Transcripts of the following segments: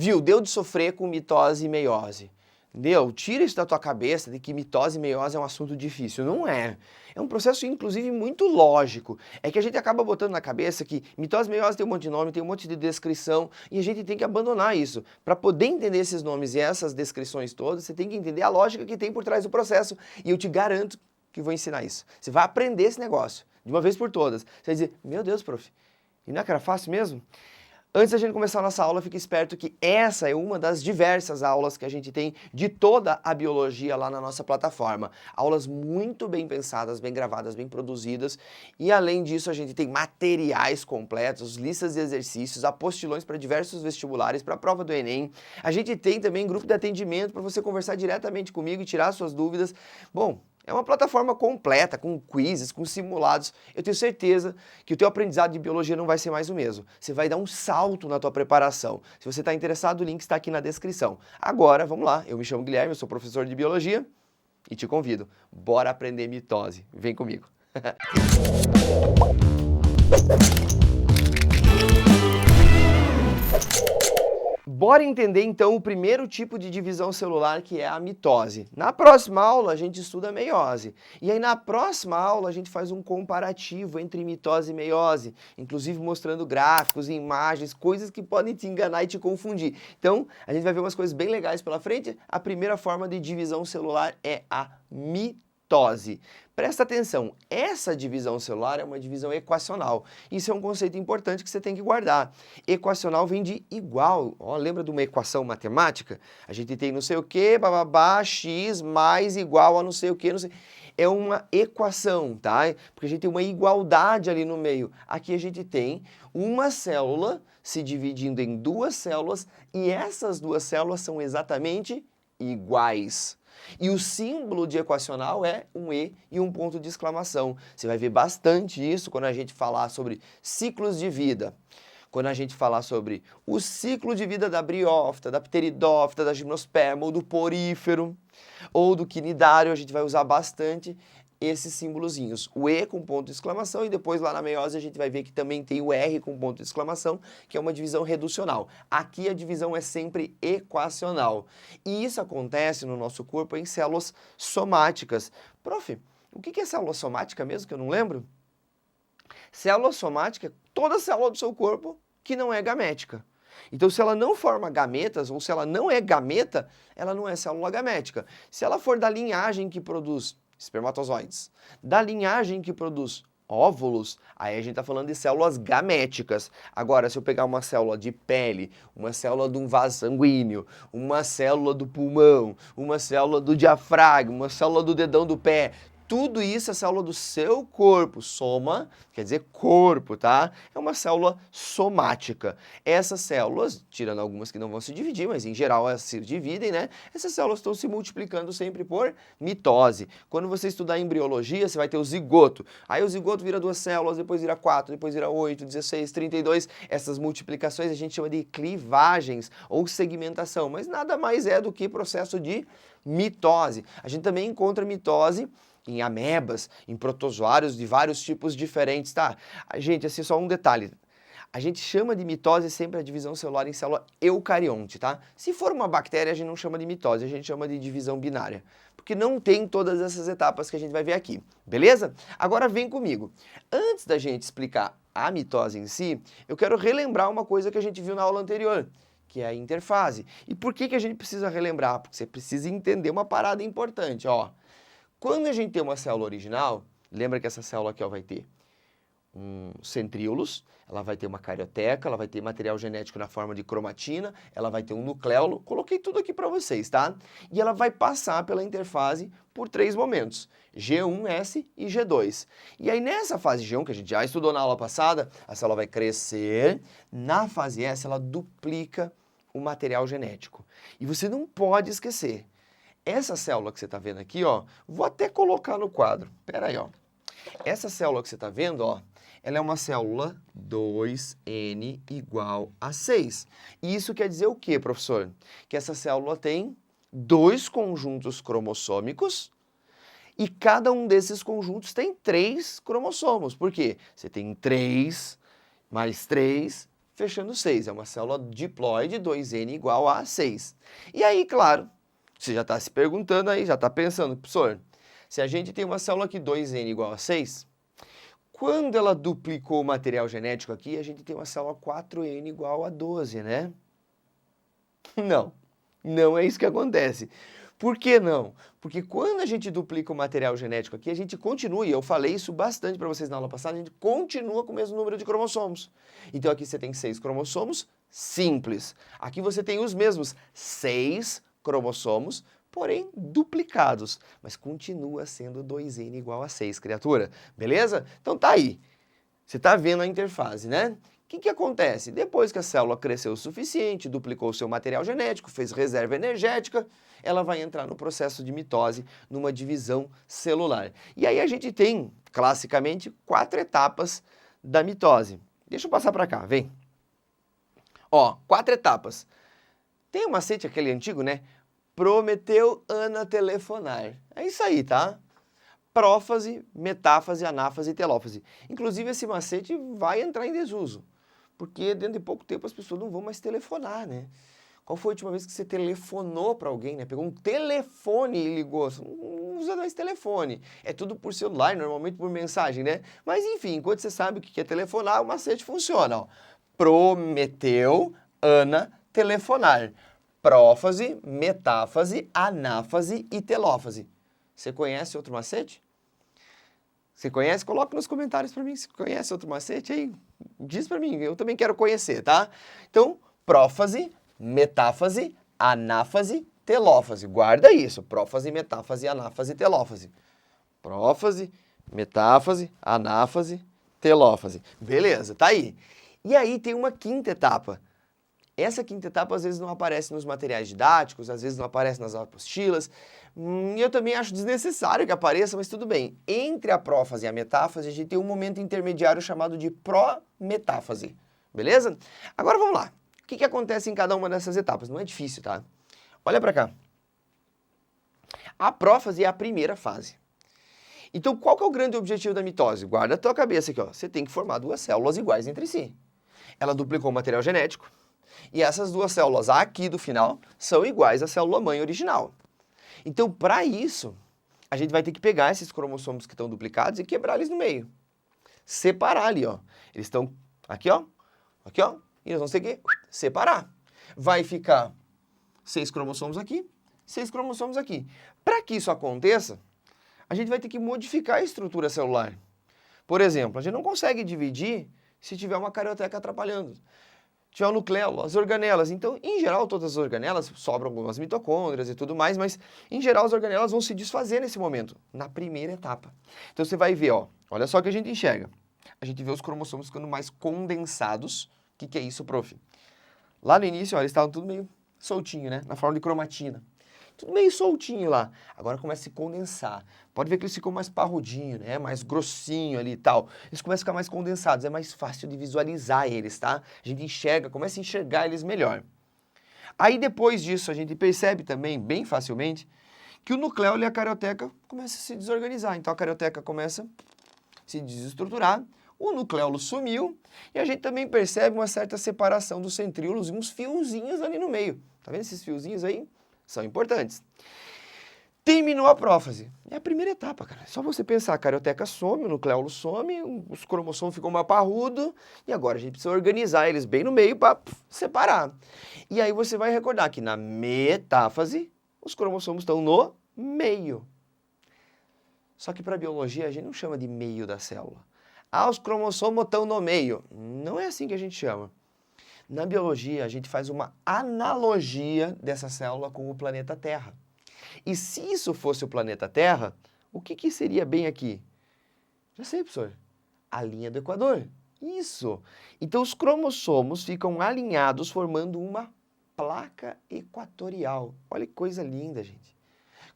Viu? Deu de sofrer com mitose e meiose. Deu? Tira isso da tua cabeça de que mitose e meiose é um assunto difícil. Não é. É um processo, inclusive, muito lógico. É que a gente acaba botando na cabeça que mitose e meiose tem um monte de nome, tem um monte de descrição, e a gente tem que abandonar isso. Para poder entender esses nomes e essas descrições todas, você tem que entender a lógica que tem por trás do processo. E eu te garanto que vou ensinar isso. Você vai aprender esse negócio, de uma vez por todas. Você vai dizer, meu Deus, prof, e não é que era fácil mesmo? Antes da gente começar a nossa aula, fique esperto que essa é uma das diversas aulas que a gente tem de toda a biologia lá na nossa plataforma. Aulas muito bem pensadas, bem gravadas, bem produzidas. E além disso, a gente tem materiais completos, listas de exercícios, apostilões para diversos vestibulares, para a prova do Enem. A gente tem também grupo de atendimento para você conversar diretamente comigo e tirar suas dúvidas. Bom, é uma plataforma completa, com quizzes, com simulados. Eu tenho certeza que o teu aprendizado de biologia não vai ser mais o mesmo. Você vai dar um salto na tua preparação. Se você está interessado, o link está aqui na descrição. Agora, vamos lá. Eu me chamo Guilherme, eu sou professor de biologia e te convido. Bora aprender mitose. Vem comigo. Bora entender então o primeiro tipo de divisão celular, que é a mitose. Na próxima aula a gente estuda a meiose. E aí na próxima aula a gente faz um comparativo entre mitose e meiose, inclusive mostrando gráficos, imagens, coisas que podem te enganar e te confundir. Então a gente vai ver umas coisas bem legais pela frente. A primeira forma de divisão celular é a mitose. Presta atenção, essa divisão celular é uma divisão equacional. Isso é um conceito importante que você tem que guardar. Equacional vem de igual. Ó, lembra de uma equação matemática? A gente tem não sei o que, bababá, x mais igual a não sei o que, não sei. É uma equação, tá? Porque a gente tem uma igualdade ali no meio. Aqui a gente tem uma célula se dividindo em duas células e essas duas células são exatamente iguais. E o símbolo de equacional é um E e um ponto de exclamação. Você vai ver bastante isso quando a gente falar sobre ciclos de vida. Quando a gente falar sobre o ciclo de vida da briófita, da pteridófita, da gimnosperma, ou do porífero, ou do quinidário, a gente vai usar bastante esses símbolozinhos. O E com ponto de exclamação e depois lá na meiose a gente vai ver que também tem o R com ponto de exclamação, que é uma divisão reducional. Aqui a divisão é sempre equacional. E isso acontece no nosso corpo em células somáticas. Prof, o que é célula somática mesmo, que eu não lembro? Célula somática é toda célula do seu corpo que não é gamética. Então, se ela não forma gametas, ou se ela não é gameta, ela não é célula gamética. Se ela for da linhagem que produz espermatozoides, da linhagem que produz óvulos, aí a gente está falando de células gaméticas. Agora, se eu pegar uma célula de pele, uma célula de um vaso sanguíneo, uma célula do pulmão, uma célula do diafragma, uma célula do dedão do pé, tudo isso é célula do seu corpo. Soma, quer dizer corpo, tá? É uma célula somática. Essas células, tirando algumas que não vão se dividir, mas em geral elas se dividem, né? Essas células estão se multiplicando sempre por mitose. Quando você estudar embriologia, você vai ter o zigoto. Aí o zigoto vira 2 células, depois vira 4, depois vira 8, 16, 32. Essas multiplicações a gente chama de clivagens ou segmentação, mas nada mais é do que processo de mitose. A gente também encontra mitose em amebas, em protozoários de vários tipos diferentes, tá? Gente, assim, só um detalhe. A gente chama de mitose sempre a divisão celular em célula eucarionte, tá? Se for uma bactéria, a gente não chama de mitose, a gente chama de divisão binária. Porque não tem todas essas etapas que a gente vai ver aqui, beleza? Agora vem comigo. Antes da gente explicar a mitose em si, eu quero relembrar uma coisa que a gente viu na aula anterior, que é a interfase. E por que a gente precisa relembrar? Porque você precisa entender uma parada importante, ó. Quando a gente tem uma célula original, lembra que essa célula aqui ó, vai ter um centríolos, ela vai ter uma carioteca, ela vai ter material genético na forma de cromatina, ela vai ter um nucleolo, coloquei tudo aqui para vocês, tá? E ela vai passar pela interfase por 3 momentos, G1, S e G2. E aí nessa fase G1, que a gente já estudou na aula passada, a célula vai crescer, na fase S ela duplica o material genético. E você não pode esquecer, essa célula que você está vendo aqui, ó, vou até colocar no quadro. Pera aí, ó. Essa célula que você está vendo, ó, ela é uma célula 2N igual a 6. E isso quer dizer o quê, professor? Que essa célula tem 2 conjuntos cromossômicos e cada um desses conjuntos tem 3 cromossomos. Por quê? Você tem 3 mais 3, fechando 6. É uma célula diploide, 2N igual a 6. E aí, claro, você já está se perguntando aí, já está pensando, professor, se a gente tem uma célula aqui 2N igual a 6, quando ela duplicou o material genético aqui, a gente tem uma célula 4N igual a 12, né? Não, não é isso que acontece. Por que não? Porque quando a gente duplica o material genético aqui, a gente continua, e eu falei isso bastante para vocês na aula passada, a gente continua com o mesmo número de cromossomos. Então aqui você tem 6 cromossomos simples. Aqui você tem os mesmos 6 cromossomos, porém duplicados. Mas continua sendo 2N igual a 6, criatura. Beleza? Então tá aí. Você está vendo a interfase, né? O que acontece? Depois que a célula cresceu o suficiente, duplicou o seu material genético, fez reserva energética, ela vai entrar no processo de mitose, numa divisão celular. E aí a gente tem, classicamente, 4 etapas da mitose. Deixa eu passar para cá, vem. Ó, 4 etapas. Tem um macete, aquele antigo, né? Prometeu anatelefonar. É isso aí, tá? Prófase, metáfase, anáfase e telófase. Inclusive, esse macete vai entrar em desuso, porque dentro de pouco tempo as pessoas não vão mais telefonar, né? Qual foi a última vez que você telefonou para alguém, né? Pegou um telefone e ligou. Você não usa mais telefone. É tudo por celular, normalmente por mensagem, né? Mas enfim, enquanto você sabe o que é telefonar, o macete funciona, ó. Prometeu, ana, telefonar. Prófase, metáfase, anáfase e telófase. Você conhece outro macete? Você conhece? Coloca nos comentários para mim se conhece outro macete aí. Diz para mim, eu também quero conhecer, tá? Então, prófase, metáfase, anáfase, telófase. Guarda isso, prófase, metáfase, anáfase, telófase. Prófase, metáfase, anáfase, telófase. Beleza, tá aí. E aí tem uma quinta etapa. Essa quinta etapa às vezes não aparece nos materiais didáticos, às vezes não aparece nas apostilas. Eu também acho desnecessário que apareça, mas tudo bem. Entre a prófase e a metáfase, a gente tem um momento intermediário chamado de prometáfase. Beleza? Agora vamos lá. O que acontece em cada uma dessas etapas? Não é difícil, tá? Olha para cá. A prófase é a primeira fase. Então, qual que é o grande objetivo da mitose? Guarda a tua cabeça aqui, ó. Você tem que formar 2 células iguais entre si. Ela duplicou o material genético. E essas 2 células aqui do final são iguais à célula-mãe original. Então, para isso, a gente vai ter que pegar esses cromossomos que estão duplicados e quebrar eles no meio. Separar ali, ó. Eles estão aqui, ó. Aqui, ó. E nós vamos ter que separar. Vai ficar 6 cromossomos aqui, 6 cromossomos aqui. Para que isso aconteça, a gente vai ter que modificar a estrutura celular. Por exemplo, a gente não consegue dividir se tiver uma carioteca atrapalhando. Tiver o nucleolo, as organelas. Então, em geral, todas as organelas, sobram algumas mitocôndrias e tudo mais, mas, em geral, as organelas vão se desfazer nesse momento, na primeira etapa. Então, você vai ver, ó, olha só o que a gente enxerga. A gente vê os cromossomos ficando mais condensados. O que é isso, prof? Lá no início, ó, eles estavam tudo meio soltinho, né? Na forma de cromatina. Tudo meio soltinho lá. Agora começa a se condensar. Pode ver que eles ficam mais parrudinho, né? Mais grossinho ali e tal. Eles começam a ficar mais condensados. É mais fácil de visualizar eles, tá? A gente enxerga, começa a enxergar eles melhor. Aí depois disso a gente percebe também, bem facilmente, que o nucleolo e a carioteca começam a se desorganizar. Então a carioteca começa a se desestruturar. O nucleolo sumiu e a gente também percebe uma certa separação dos centríolos e uns fiozinhos ali no meio. Tá vendo esses fiozinhos aí? São importantes. Terminou a prófase. É a primeira etapa, cara. É só você pensar, a carioteca some, o nucleolo some, os cromossomos ficam mais parrudos e agora a gente precisa organizar eles bem no meio para separar. E aí você vai recordar que na metáfase, os cromossomos estão no meio. Só que para a biologia a gente não chama de meio da célula. Ah, os cromossomos estão no meio. Não é assim que a gente chama. Na biologia, a gente faz uma analogia dessa célula com o planeta Terra. E se isso fosse o planeta Terra, o que seria bem aqui? Já sei, professor. A linha do Equador. Isso. Então, os cromossomos ficam alinhados formando uma placa equatorial. Olha que coisa linda, gente.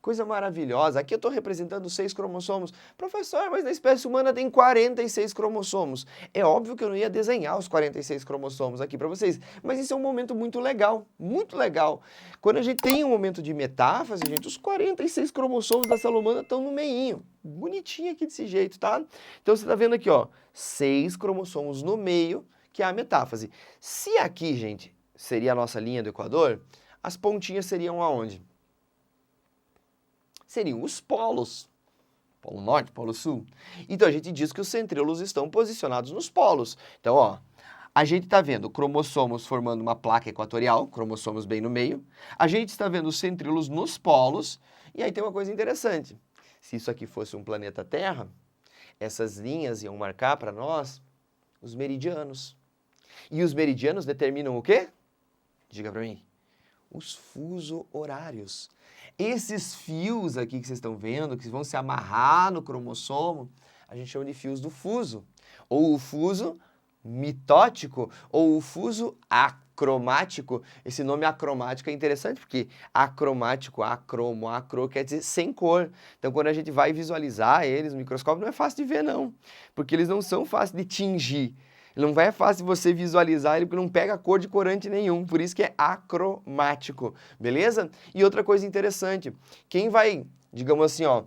Coisa maravilhosa. Aqui eu estou representando 6 cromossomos. Professor, mas na espécie humana tem 46 cromossomos. É óbvio que eu não ia desenhar os 46 cromossomos aqui para vocês, mas isso é um momento muito legal, muito legal. Quando a gente tem um momento de metáfase, gente, os 46 cromossomos da célula humana estão no meinho. Bonitinho aqui desse jeito, tá? Então você está vendo aqui, ó, 6 cromossomos no meio, que é a metáfase. Se aqui, gente, seria a nossa linha do Equador, as pontinhas seriam aonde? Seriam os polos. Polo Norte, Polo Sul. Então a gente diz que os centríolos estão posicionados nos polos. Então, ó, a gente está vendo cromossomos formando uma placa equatorial, cromossomos bem no meio. A gente está vendo os centríolos nos polos. E aí tem uma coisa interessante. Se isso aqui fosse um planeta Terra, essas linhas iam marcar para nós os meridianos. E os meridianos determinam o quê? Diga para mim. Os fuso horários. Esses fios aqui que vocês estão vendo, que vão se amarrar no cromossomo, a gente chama de fios do fuso. Ou o fuso mitótico, ou o fuso acromático. Esse nome acromático é interessante porque acromático, acro quer dizer sem cor. Então quando a gente vai visualizar eles no microscópio não é fácil de ver não, porque eles não são fáceis de tingir. Não vai fácil você visualizar ele porque não pega cor de corante nenhum, por isso que é acromático, beleza? E outra coisa interessante, quem vai, digamos assim, ó,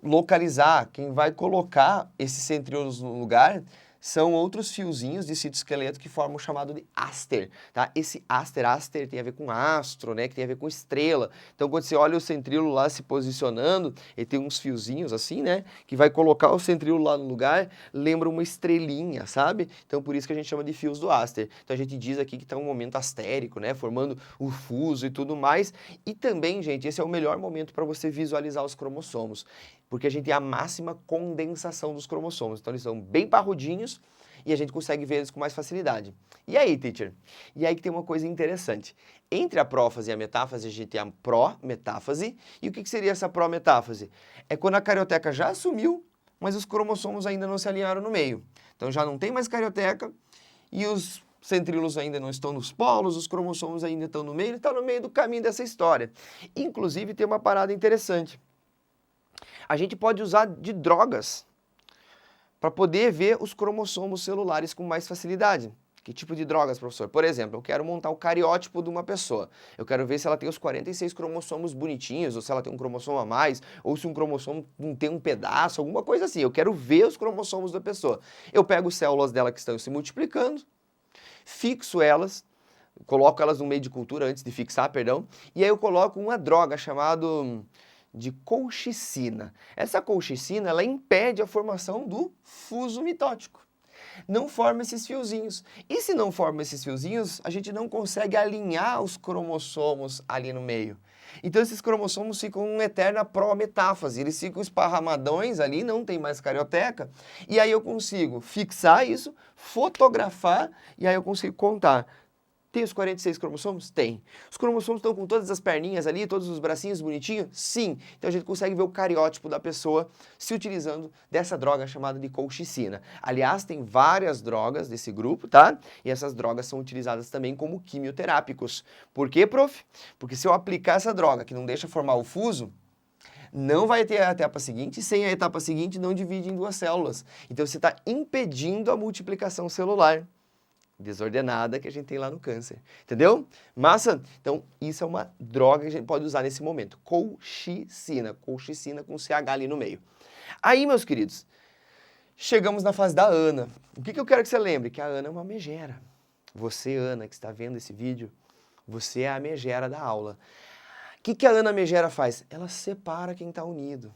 localizar, quem vai colocar esses centríolos no lugar são outros fiozinhos de citoesqueleto que formam o chamado de áster, tá? Esse áster tem a ver com astro, né? Que tem a ver com estrela. Então, quando você olha o centríolo lá se posicionando, ele tem uns fiozinhos assim, né? Que vai colocar o centríolo lá no lugar, lembra uma estrelinha, sabe? Então, por isso que a gente chama de fios do áster. Então, a gente diz aqui que está um momento astérico, né? Formando o fuso e tudo mais. E também, gente, esse é o melhor momento para você visualizar os cromossomos, porque a gente tem a máxima condensação dos cromossomos. Então, eles são bem parrudinhos e a gente consegue ver eles com mais facilidade. E aí, teacher? E aí que tem uma coisa interessante. Entre a prófase e a metáfase, a gente tem a prometáfase. E o que seria essa prometáfase? É quando a carioteca já assumiu, mas os cromossomos ainda não se alinharam no meio. Então, já não tem mais carioteca e os centríolos ainda não estão nos polos, os cromossomos ainda estão no meio, ele está no meio do caminho dessa história. Inclusive, tem uma parada interessante. A gente pode usar de drogas para poder ver os cromossomos celulares com mais facilidade. Que tipo de drogas, professor? Por exemplo, eu quero montar o cariótipo de uma pessoa. Eu quero ver se ela tem os 46 cromossomos bonitinhos, ou se ela tem um cromossomo a mais, ou se um cromossomo não tem um pedaço, alguma coisa assim. Eu quero ver os cromossomos da pessoa. Eu pego células dela que estão se multiplicando, fixo elas, coloco elas no meio de cultura antes de fixar, perdão, e aí eu coloco uma droga chamada de colchicina. Essa colchicina, ela impede a formação do fuso mitótico. Não forma esses fiozinhos. E se não forma esses fiozinhos, a gente não consegue alinhar os cromossomos ali no meio. Então esses cromossomos ficam uma eterna prometáfase, eles ficam esparramadões ali, não tem mais carioteca, e aí eu consigo fixar isso, fotografar, e aí eu consigo contar. Tem os 46 cromossomos? Tem. Os cromossomos estão com todas as perninhas ali, todos os bracinhos bonitinhos? Sim. Então a gente consegue ver o cariótipo da pessoa se utilizando dessa droga chamada de colchicina. Aliás, tem várias drogas desse grupo, tá? E essas drogas são utilizadas também como quimioterápicos. Por quê, prof? Porque se eu aplicar essa droga que não deixa formar o fuso, não vai ter a etapa seguinte, e sem a etapa seguinte não divide em duas células. Então você está impedindo a multiplicação celular desordenada que a gente tem lá no câncer, entendeu? Massa? Então, isso é uma droga que a gente pode usar nesse momento, colchicina com CH ali no meio. Aí, meus queridos, chegamos na fase da Ana. O que eu quero que você lembre? Que a Ana é uma megera. Você, Ana, que está vendo esse vídeo, você é a megera da aula. O que a Ana megera faz? Ela separa quem está unido.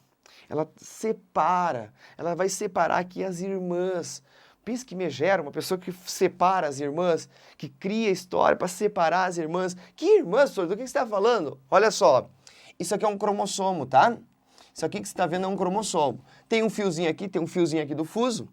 Ela separa, ela vai separar aqui as irmãs. Pensa que megera, uma pessoa que separa as irmãs, que cria história para separar as irmãs. Que irmãs, professor? Do que você está falando? Olha só, isso aqui é um cromossomo, tá? Isso aqui que você está vendo é um cromossomo. Tem um fiozinho aqui do fuso.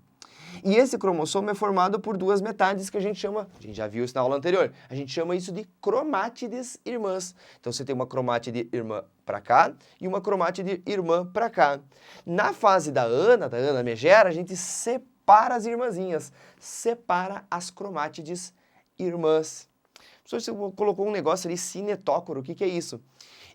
E esse cromossomo é formado por duas metades que a gente chama, a gente já viu isso na aula anterior, a gente chama isso de cromátides irmãs. Então você tem uma cromátide irmã para cá e uma cromátide irmã para cá. Na fase da Ana megera, a gente separa as irmãzinhas, separa as cromátides irmãs. Você colocou um negócio ali, cinetócoro, o que é isso?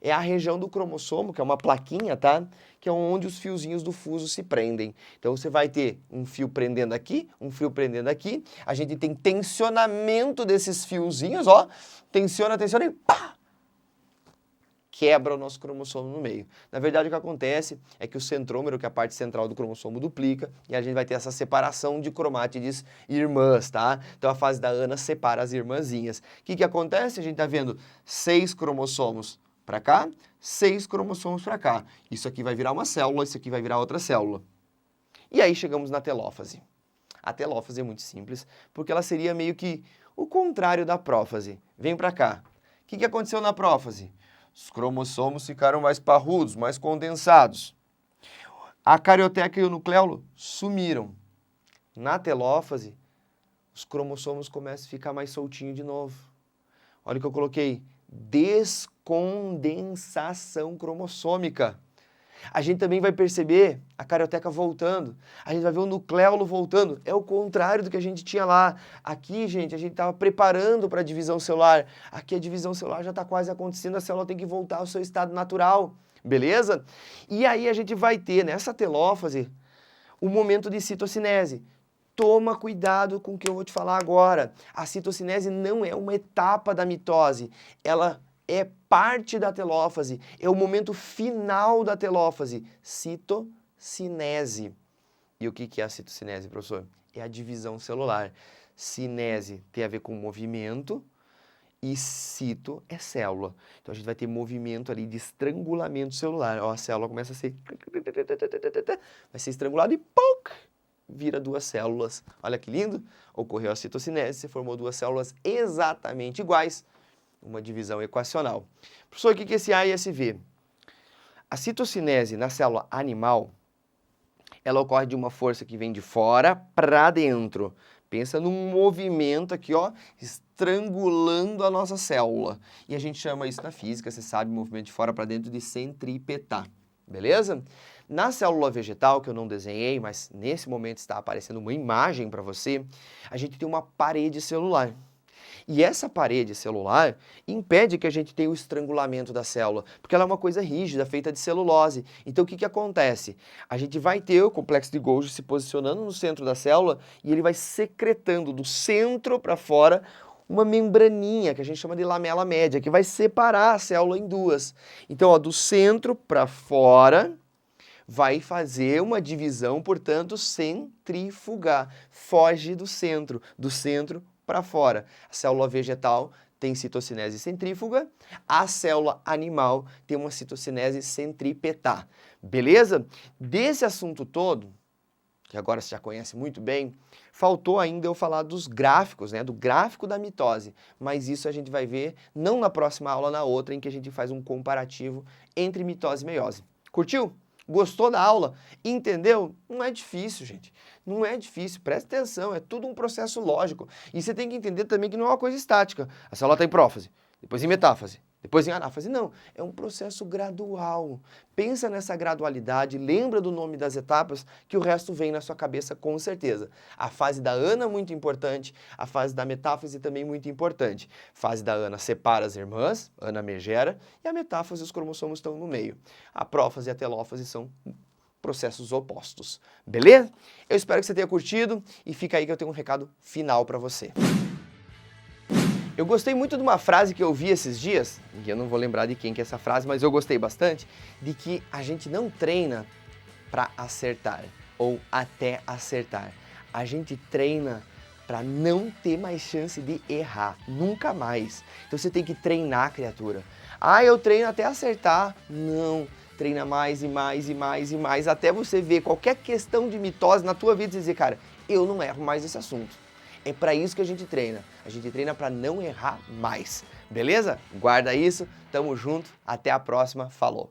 É a região do cromossomo, que é uma plaquinha, tá? Que é onde os fiozinhos do fuso se prendem. Então você vai ter um fio prendendo aqui, um fio prendendo aqui. A gente tem tensionamento desses fiozinhos, ó. Tensiona e pá! quebra o nosso cromossomo no meio. Na verdade, o que acontece é que o centrômero, que é a parte central do cromossomo, duplica e a gente vai ter essa separação de cromátides irmãs, tá? Então, a fase da Ana separa as irmãzinhas. O que acontece? A gente tá vendo 6 cromossomos para cá, 6 cromossomos para cá. Isso aqui vai virar uma célula, isso aqui vai virar outra célula. E aí chegamos na telófase. A telófase é muito simples, porque ela seria meio que o contrário da prófase. Vem para cá. O que aconteceu na prófase? Os cromossomos ficaram mais parrudos, mais condensados. A carioteca e o nucleolo sumiram. Na telófase, os cromossomos começam a ficar mais soltinhos de novo. Olha o que eu coloquei. Descondensação cromossômica. A gente também vai perceber a carioteca voltando, a gente vai ver o nucleolo voltando, é o contrário do que a gente tinha lá. Aqui, gente, a gente estava preparando para a divisão celular, aqui a divisão celular já está quase acontecendo, a célula tem que voltar ao seu estado natural, beleza? E aí a gente vai ter, nessa telófase, o momento de citocinese. Toma cuidado com o que eu vou te falar agora. A citocinese não é uma etapa da mitose, ela é parte da telófase, é o momento final da telófase, citocinese. E o que é a citocinese, professor? É a divisão celular. Cinese tem a ver com movimento e cito é célula. Então a gente vai ter movimento ali de estrangulamento celular. Ó, a célula começa a ser... vai ser estrangulada e POC! Vira 2 células. Olha que lindo! Ocorreu a citocinese, você formou 2 células exatamente iguais, uma divisão equacional. Professor, o que é esse A e esse V? A citocinese na célula animal, ela ocorre de uma força que vem de fora para dentro. Pensa num movimento aqui, ó, estrangulando a nossa célula. E a gente chama isso na física, você sabe, movimento de fora para dentro, de centripetar. Beleza? Na célula vegetal, que eu não desenhei, mas nesse momento está aparecendo uma imagem para você, a gente tem uma parede celular. E essa parede celular impede que a gente tenha o estrangulamento da célula, porque ela é uma coisa rígida, feita de celulose. Então, o que acontece? A gente vai ter o complexo de Golgi se posicionando no centro da célula e ele vai secretando do centro para fora uma membraninha, que a gente chama de lamela média, que vai separar a célula em 2. Então, ó, do centro para fora, vai fazer uma divisão, portanto, centrífuga. Foge do centro para fora. A célula vegetal tem citocinese centrífuga, a célula animal tem uma citocinese centripetar. Beleza? Desse assunto todo, que agora você já conhece muito bem, faltou ainda eu falar dos gráficos, né? Do gráfico da mitose. Mas isso a gente vai ver não na próxima aula, na outra, em que a gente faz um comparativo entre mitose e meiose. Curtiu? Gostou da aula? Entendeu? Não é difícil, gente. Não é difícil. Presta atenção, é tudo um processo lógico. E você tem que entender também que não é uma coisa estática. A célula está em prófase, depois em metáfase, depois em anáfase. Não, é um processo gradual. Pensa nessa gradualidade, lembra do nome das etapas, que o resto vem na sua cabeça com certeza. A fase da Ana muito importante, a fase da metáfase também muito importante. Fase da Ana separa as irmãs, Ana megera, e a metáfase os cromossomos estão no meio. A prófase e a telófase são processos opostos. Beleza? Eu espero que você tenha curtido e fica aí que eu tenho um recado final para você. Eu gostei muito de uma frase que eu vi esses dias, e eu não vou lembrar de quem que é essa frase, mas eu gostei bastante, de que a gente não treina para acertar ou até acertar. A gente treina para não ter mais chance de errar, nunca mais. Então você tem que treinar, criatura. Ah, eu treino até acertar. Não, treina mais e mais e mais e mais, até você ver qualquer questão de mitose na tua vida e dizer, cara, eu não erro mais esse assunto. É para isso que a gente treina. A gente treina para não errar mais. Beleza? Guarda isso. Tamo junto. Até a próxima. Falou.